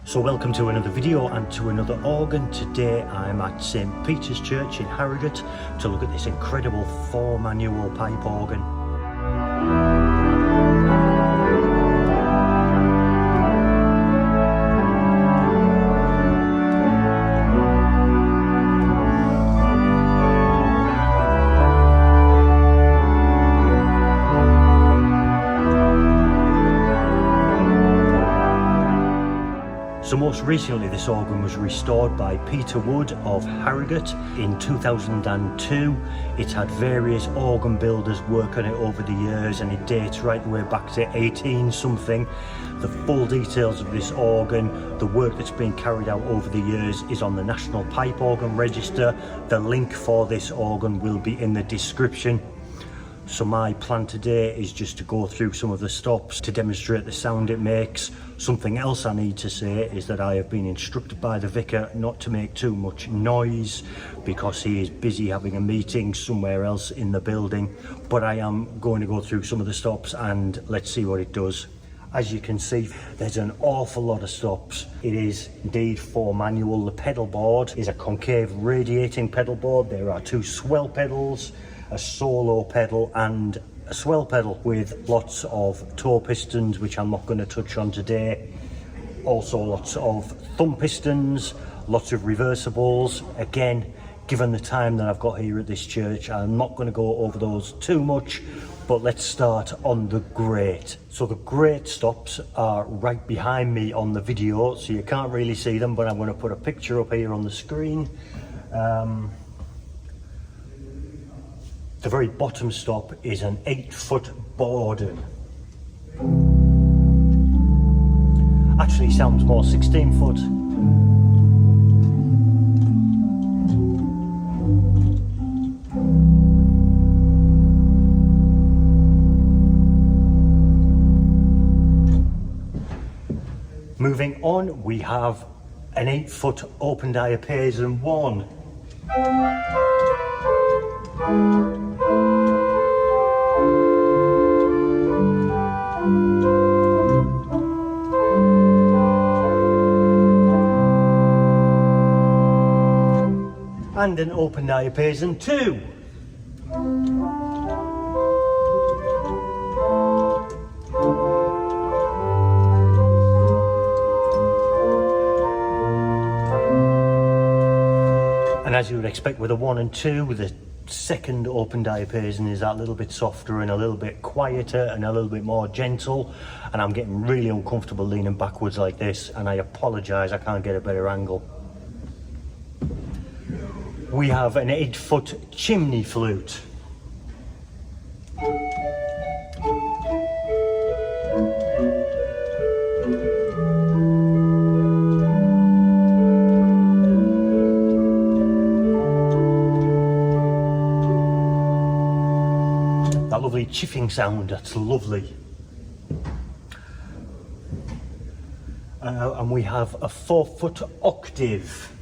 So welcome to another video and to another organ. Today I'm at St Peter's Church in Harrogate to look at this incredible 4-manual pipe organ. So most recently this organ was restored by Peter Wood of Harrogate in 2002. It's had various organ builders work on it over the years and it dates right the way back to 18 something. The full details of this organ, the work that's been carried out over the years is on the National Pipe Organ Register. The link for this organ will be in the description. So my plan today is just to go through some of the stops to demonstrate the sound it makes. Something else I need to say is that I have been instructed by the vicar not to make too much noise because he is busy having a meeting somewhere else in the building. But I am going to go through some of the stops and let's see what it does. As you can see, there's an awful lot of stops. It is indeed 4-manual. The pedal board is a concave radiating pedal board. There are 2 swell pedals, a solo pedal and a swell pedal with lots of toe pistons, which I'm not going to touch on today. Also lots of thumb pistons, lots of reversibles. Again, given the time that I've got here at this church, I'm not going to go over those too much, but let's start on the grate. So the grate stops are right behind me on the video, so you can't really see them, but I'm going to put a picture up here on the screen. The very bottom stop is an 8-foot boarding. Actually sounds more 16-foot. Moving on, we have an 8-foot open diapason 1. And an open diapason 2. And as you would expect with a 1 and 2, the second open diapason is that little bit softer and a little bit quieter and a little bit more gentle, and I'm getting really uncomfortable leaning backwards like this, and I apologise, I can't get a better angle. We have an 8-foot chimney flute. That lovely chiffing sound, that's lovely. And we have a 4-foot octave.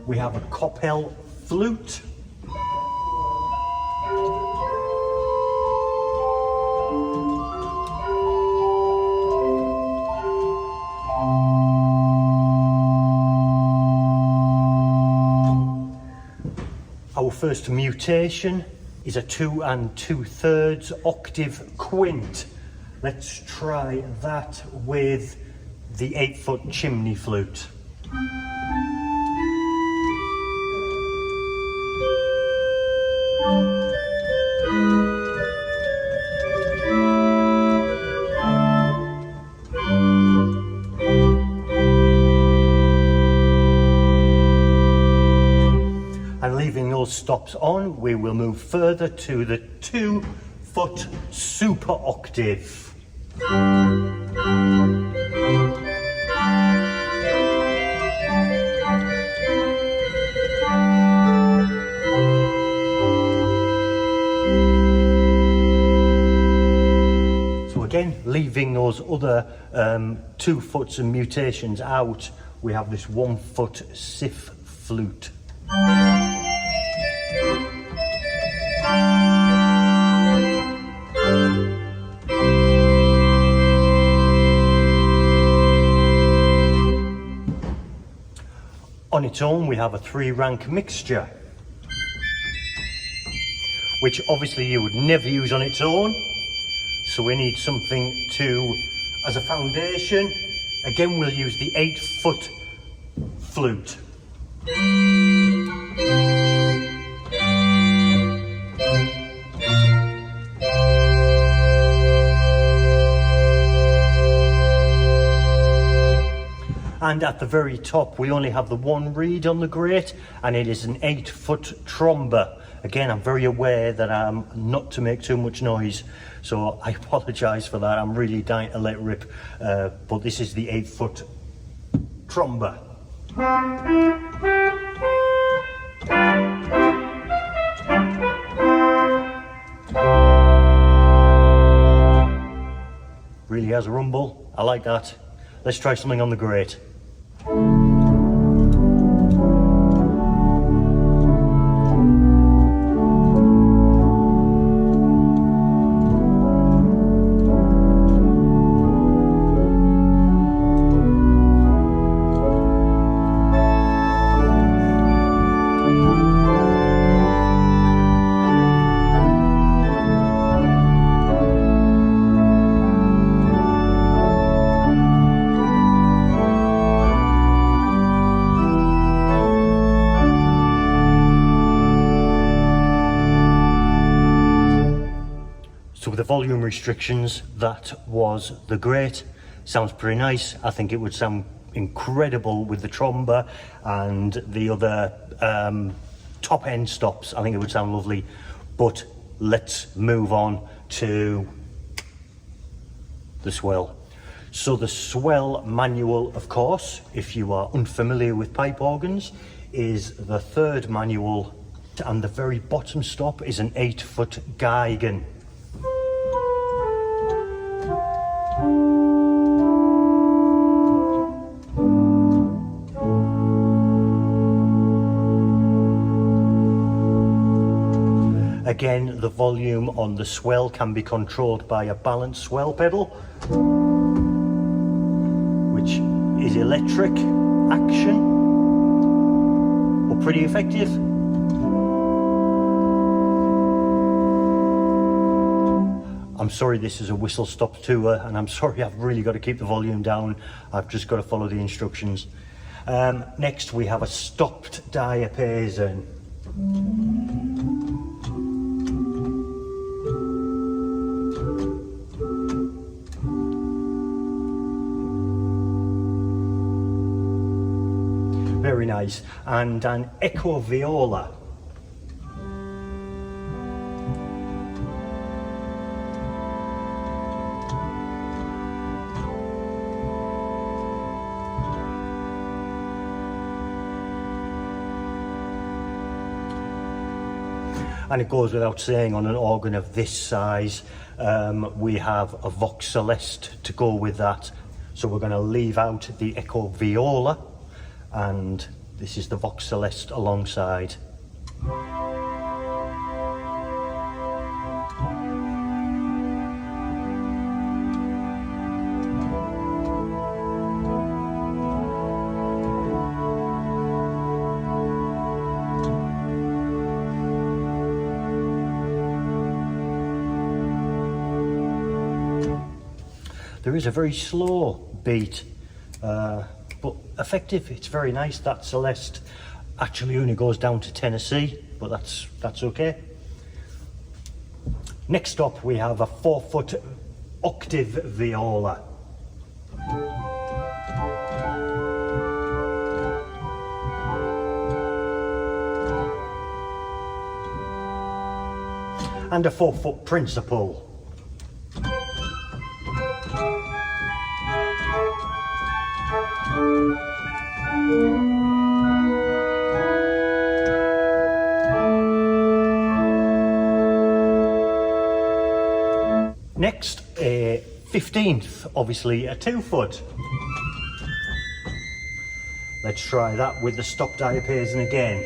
We have a Coppell flute. Our first mutation is a 2 2/3 octave quint. Let's try that with the 8-foot chimney flute. And leaving those stops on, we will move further to the 2-foot super octave. So again, leaving those other 2 foots and mutations out, we have this 1 foot sif flute. On its own, we have a 3-rank mixture, which obviously you would never use on its own. So we need something as a foundation. Again, we'll use the 8-foot flute. And at the very top, we only have the 1 reed on the grate, and it is an 8-foot tromba. Again, I'm very aware that I'm not to make too much noise, so I apologise for that. I'm really dying to let rip, but this is the 8-foot tromba. Really has a rumble. I like that. Let's try something on the grate. So with the volume restrictions, that was the grate. Sounds pretty nice. I think it would sound incredible with the tromba and the other top end stops. I think it would sound lovely. But let's move on to the Swell. So the Swell manual, of course, if you are unfamiliar with pipe organs, is the 3rd manual, and the very bottom stop is an 8-foot Geigen. Again, the volume on the Swell can be controlled by a balanced swell pedal, which is electric action, but pretty effective. I'm sorry this is a whistle stop tour, and I'm sorry I've really got to keep the volume down. I've just got to follow the instructions. Next we have a stopped diapason. Very nice. And an echo viola. And it goes without saying, on an organ of this size, we have a Vox Celeste to go with that. So we're going to leave out the echo viola, and this is the Vox Celeste alongside. There is a very slow beat, but effective. It's very nice. That Celeste actually only goes down to Tennessee, but that's okay. Next up we have a 4-foot octave viola. And a 4-foot principal. Next, a 15th, obviously a 2-foot. Let's try that with the stop diapason again.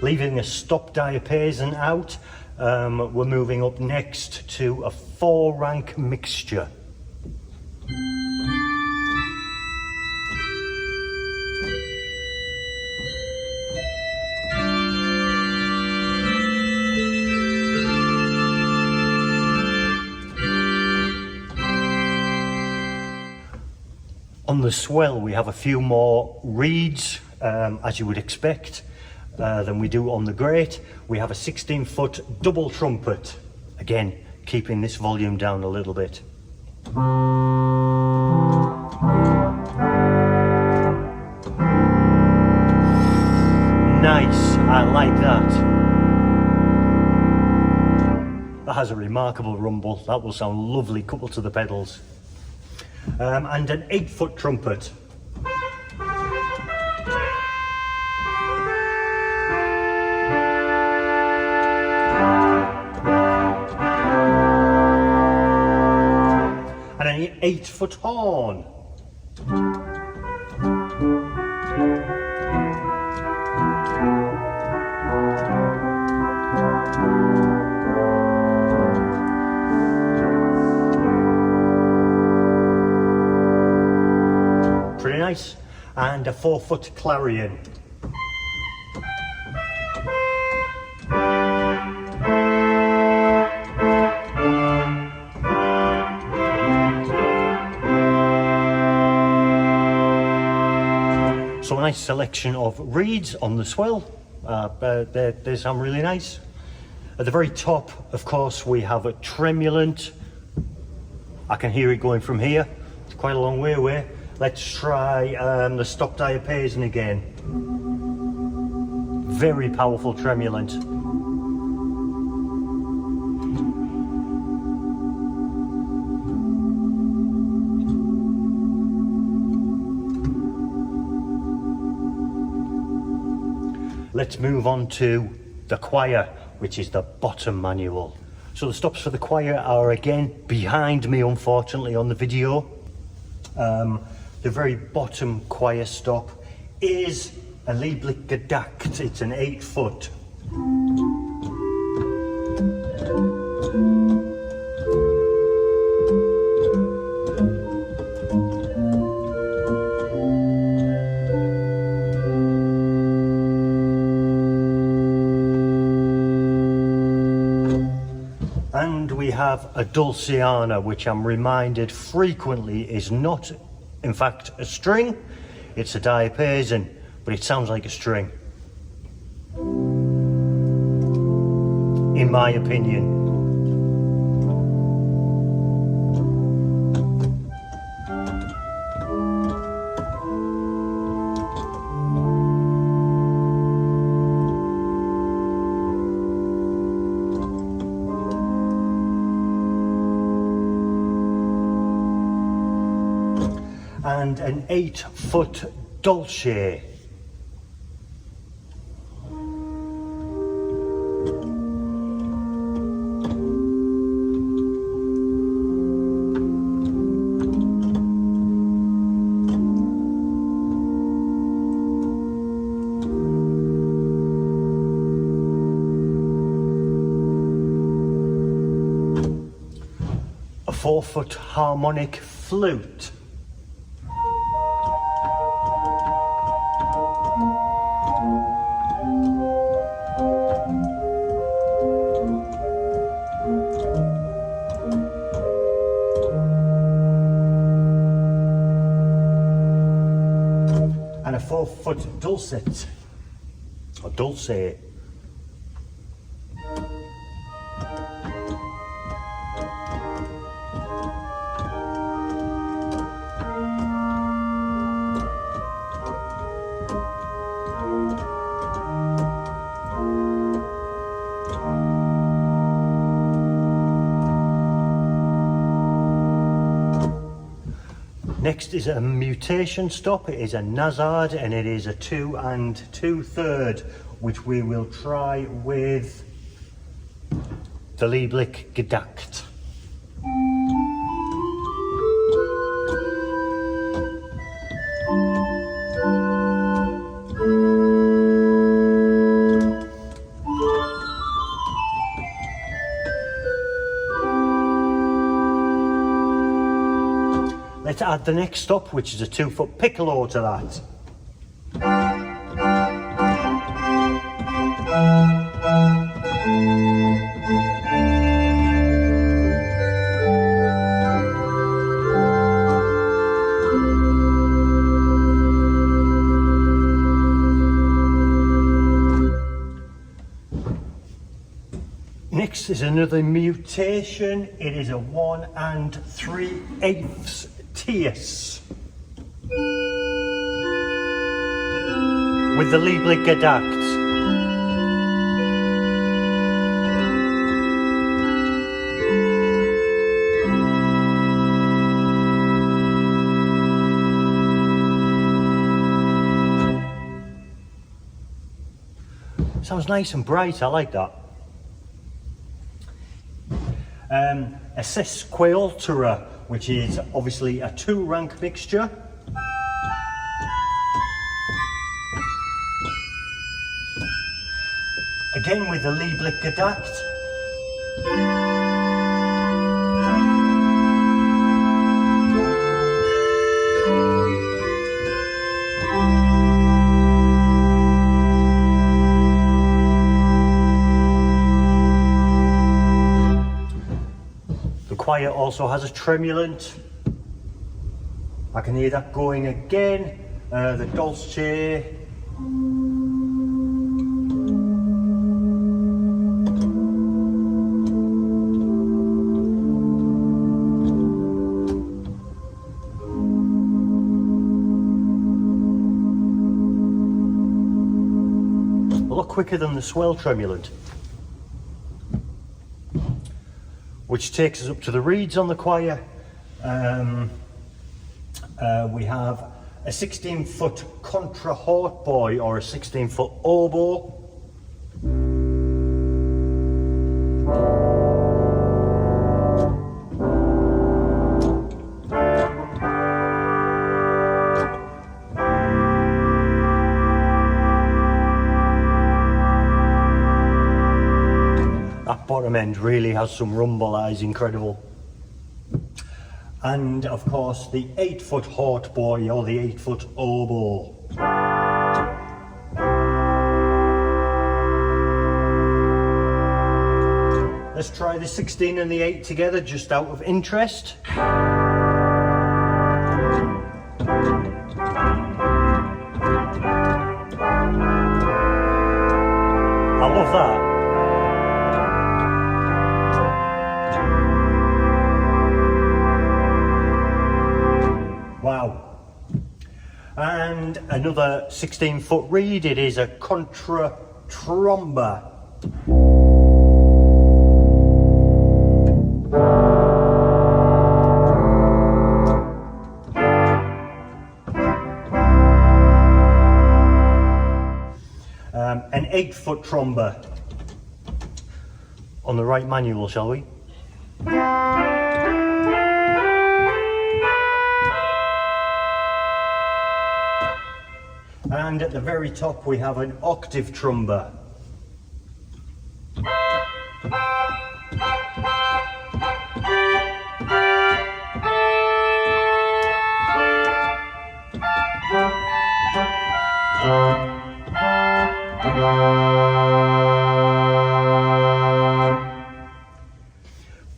Leaving a stop diapason out, we're moving up next to a 4-rank mixture. On the Swell we have a few more reeds, as you would expect, than we do on the Great. We have a 16-foot double trumpet, again keeping this volume down a little bit. Nice, I like that. That has a remarkable rumble. That will sound lovely coupled to the pedals. And an 8-foot trumpet. And an 8-foot horn. Pretty nice. And a 4-foot clarion. So a nice selection of reeds on the Swell. They sound really nice. At the very top, of course, we have a tremulant. I can hear it going from here. It's quite a long way away. Let's try the stop diapason again. Very powerful tremulant. Let's move on to the choir, which is the bottom manual. So the stops for the choir are again behind me, unfortunately, on the video. The very bottom choir stop is a Lieblich Gedacht. It's an 8-foot. And we have a Dulciana, which I'm reminded frequently is not, in fact, a string. It's a diapason, but it sounds like a string, in my opinion. And an 8-foot Dolce. A 4-foot harmonic flute. And a 4-foot dulcet, or dulce. Next is a mutation stop. It is a Nazard and it is a 2 2/3, which we will try with the Lieblich Gedacht. Let's add the next stop, which is a 2-foot piccolo to that. Next is another mutation. It is a 1 3/8 tierce with the Lieblich Gedacht. Sounds nice and bright, I like that. A sesquialtera, which is obviously a 2-rank mixture. Again with the Lieblich Gedacht. The choir also has a tremulant. I can hear that going again. The Dolce. A lot quicker than the Swell tremulant, which takes us up to the reeds on the choir. We have a 16-foot contra hautboy or a 16-foot oboe. That bottom end really has some rumble, that is incredible. And of course the 8-foot hautboy or the 8-foot oboe. Let's try the 16 and the 8 together, just out of interest. I love that. Wow. And another 16-foot reed. It is a contra tromba. An 8-foot tromba. On the right manual, shall we? And at the very top we have an octave tromba.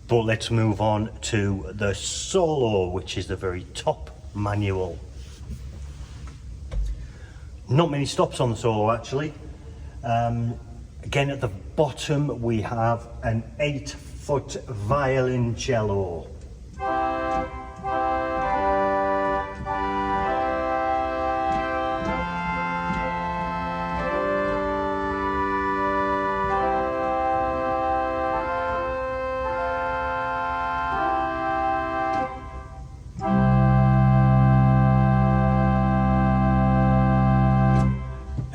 But let's move on to the solo, which is the very top manual. Not many stops on the solo actually. Again at the bottom we have an 8-foot violoncello.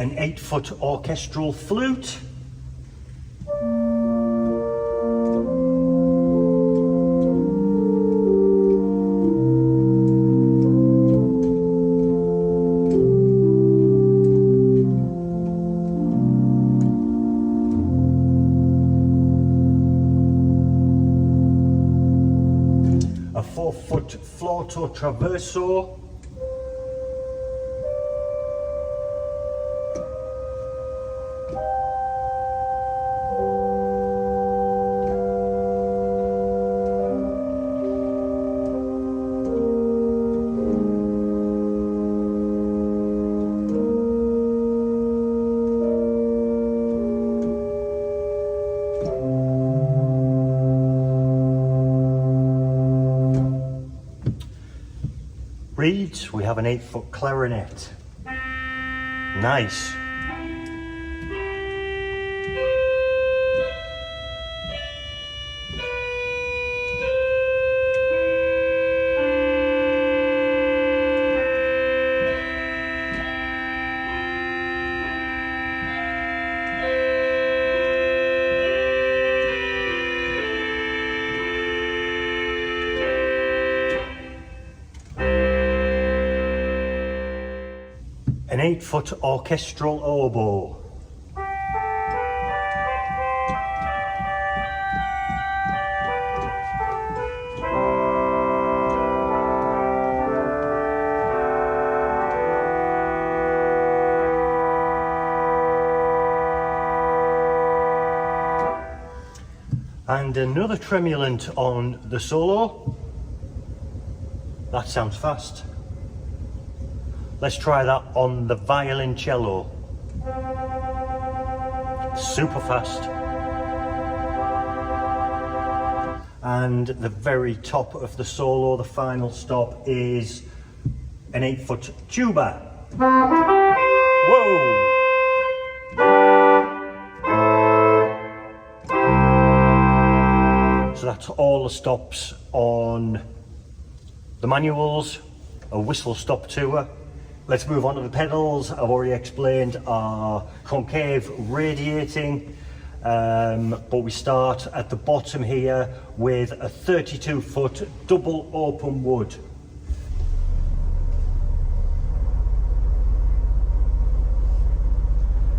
an 8-foot orchestral flute. A 4-foot flauto traverso. Reeds, we have an 8-foot clarinet. Nice. An 8-foot orchestral oboe. And another tremulant on the solo. That sounds fast. Let's try that on the violoncello. Super fast. And the very top of the solo, the final stop, is an 8-foot tuba. Whoa! So that's all the stops on the manuals, a whistle stop tour. Let's move on to the pedals. I've already explained our concave radiating, but we start at the bottom here with a 32-foot double open wood.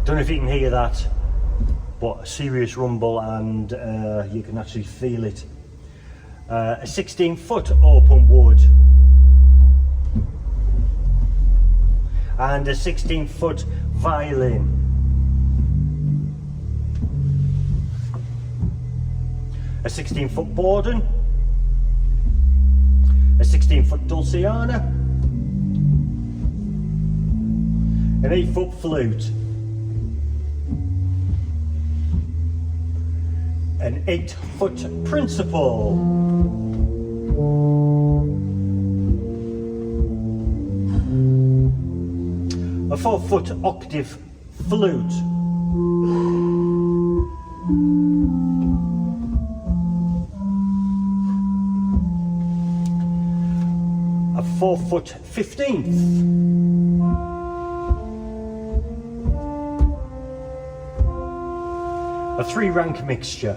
Don't know if you can hear that, but a serious rumble, and you can actually feel it. A 16-foot open wood. And a 16-foot violin. A 16-foot Borden. A 16-foot Dulciana. An 8-foot flute. An 8-foot principal. A 4-foot octave flute. A 4-foot 15th. A 3-rank mixture.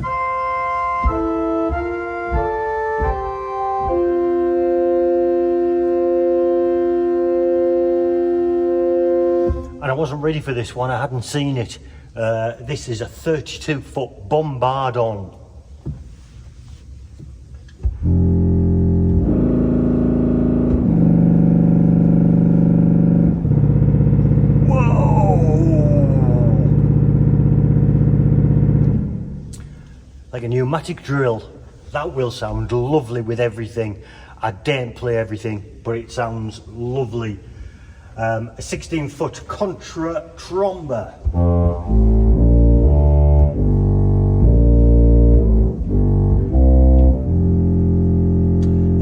And I wasn't ready for this one, I hadn't seen it. This is a 32-foot bombardon. Whoa! Like a pneumatic drill. That will sound lovely with everything. I don't play everything, but it sounds lovely. A 16-foot contra tromba.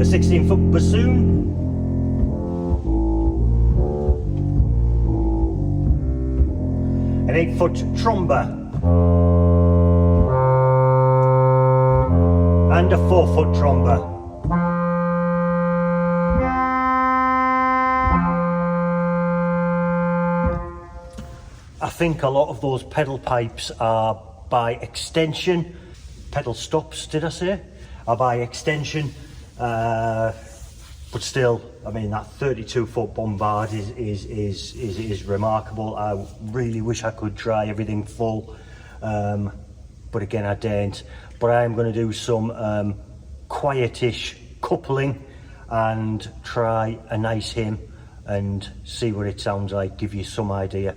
A 16-foot bassoon. An 8-foot tromba. And a 4-foot tromba. A think a lot of those pedal pipes are by extension, pedal stops did I say, are by extension, but still, I mean, that 32-foot bombard is remarkable. I really wish I could try everything full, but again I daren't. But I am going to do some quietish coupling and try a nice hymn and see what it sounds like, give you some idea.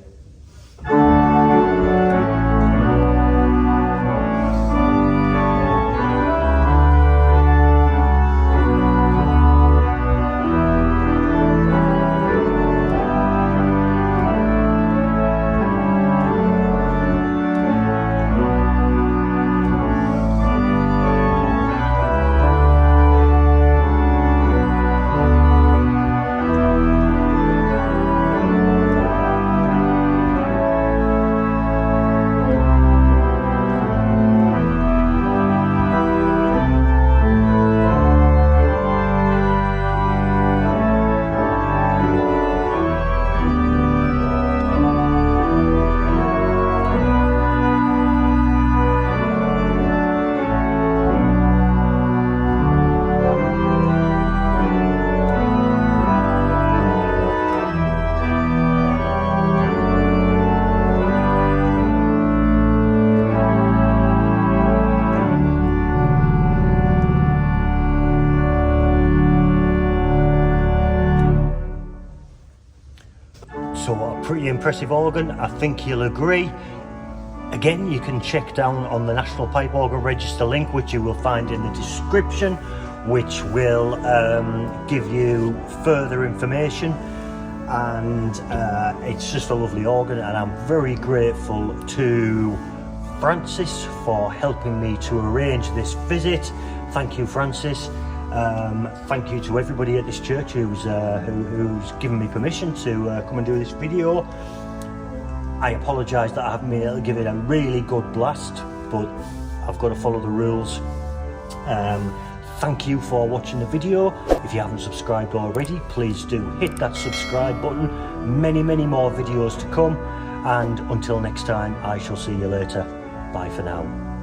So a pretty impressive organ, I think you'll agree. Again, you can check down on the National Pipe Organ Register link, which you will find in the description, which will give you further information. And it's just a lovely organ, and I'm very grateful to Francis for helping me to arrange this visit. Thank you, Francis. Thank you to everybody at this church who's given me permission to come and do this video. I apologise that I haven't been able to give it a really good blast, but I've got to follow the rules. Thank you for watching the video. If you haven't subscribed already, please do hit that subscribe button. Many more videos to come, and until next time, I shall see you later. Bye for now.